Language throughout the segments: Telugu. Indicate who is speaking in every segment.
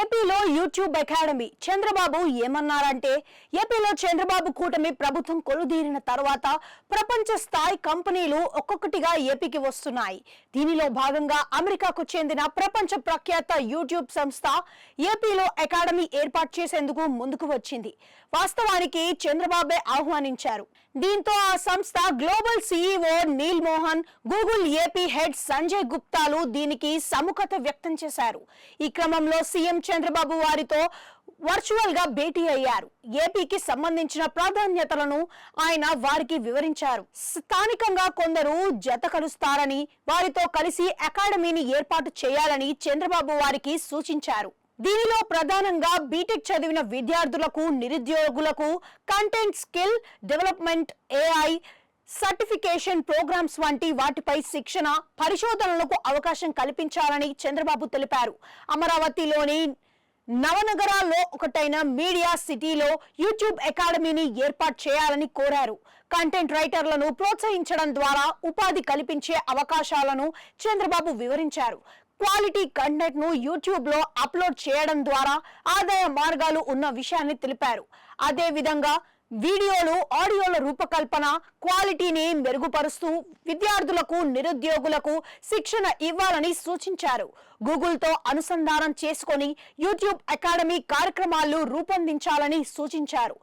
Speaker 1: ఏపీలో యూట్యూబ్ అకాడమీ చంద్రబాబు ఏమన్నారంటే ఏపీలో చంద్రబాబు కూటమి ప్రభుత్వం కొలుదీరిన తర్వాత ప్రపంచ స్థాయి కంపెనీలు ఒక్కొక్కటిగా ఏపీకి వస్తున్నాయి. దీనిలో భాగంగా అమెరికాకు చెందిన ప్రపంచ ప్రఖ్యాత యూట్యూబ్ సంస్థ ఏపీలో అకాడమీ ఏర్పాటు చేసేందుకు ముందుకు వచ్చింది. వాస్తవానికి చంద్రబాబే ఆహ్వానించారు. దీంతో ఆ సంస్థ global CEO Neal Mohan, Google AP head Sanjay గుప్తాలు దీనికి సముఖత వ్యక్తం చేశారు. ఈ క్రమంలో సీఎం చంద్రబాబు వారితో వర్చువల్ గా భేటీ అయ్యారు. ఏపీకి సంబంధించిన ప్రాధాన్యతలను ఆయన వారికి వివరించారు. స్థానికంగా కొందరు జత కలుస్తారని, వారితో కలిసి అకాడమీని ఏర్పాటు చేయాలని చంద్రబాబు వారికి సూచించారు. దీనిలో ప్రధానంగా బీటెక్ చదివిన విద్యార్థులకు, నిరుద్యోగులకు content skill development, AI certification programs వంటి వాటిపై శిక్షణ, పరిశోధనలకు అవకాశం కల్పించాలని చంద్రబాబు తెలిపారు. అమరావతిలోని నవనగరాల్లో ఒకటైన మీడియా సిటీలో యూట్యూబ్ అకాడమీని ఏర్పాటు చేయాలని కోరారు. కంటెంట్ రైటర్లను ప్రోత్సహించడం ద్వారా ఉపాధి కల్పించే అవకాశాలను చంద్రబాబు వివరించారు. క్వాలిటీ కంటెంట్ ను యూట్యూబ్ లో అప్లోడ్ చేయడం ద్వారా ఆదాయ మార్గాలు ఉన్న విషయాన్ని తెలిపారు. అదే విధంగా వీడియోలు, ఆడియోల రూపకల్పన క్వాలిటీని మెరుగుపరుస్తూ విద్యార్థులకు, నిరుద్యోగులకు శిక్షణ ఇవ్వాలని సూచించారు. గూగుల్తో అనుసంధానం చేసుకొని యూట్యూబ్ అకాడమీ కార్యక్రమాలు రూపొందించాలని సూచించారు.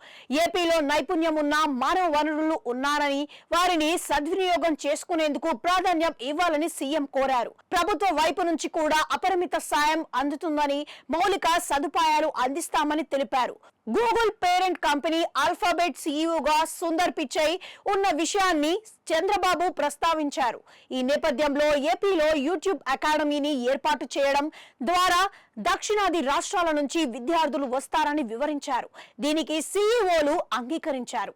Speaker 1: ఏపీలో నైపుణ్యం ఉన్న మానవ వనరులు ఉన్నారని, వారిని సద్వినియోగం చేసుకునేందుకు ప్రాధాన్యం ఇవ్వాలని సీఎం కోరారు. ప్రభుత్వ వైపు నుంచి కూడా అపరిమిత సాయం అందుతుందని, మౌలిక సదుపాయాలు అందిస్తామని తెలిపారు. గూగుల్ పేరెంట్ కంపెనీ ఆల్ఫాబెట్ సీఈఓగా సుందర్ పిచై ఉన్న విషయాన్ని చంద్రబాబు ప్రస్తావించారు. ఈ నేపథ్యంలో ఏపీలో యూట్యూబ్ అకాడమీని ఏర్పాటు చేయడం ద్వారా దక్షిణాది రాష్ట్రాల నుంచి విద్యార్థులు వస్తారని వివరించారు. దీనికి సీఈఓలు అంగీకరించారు.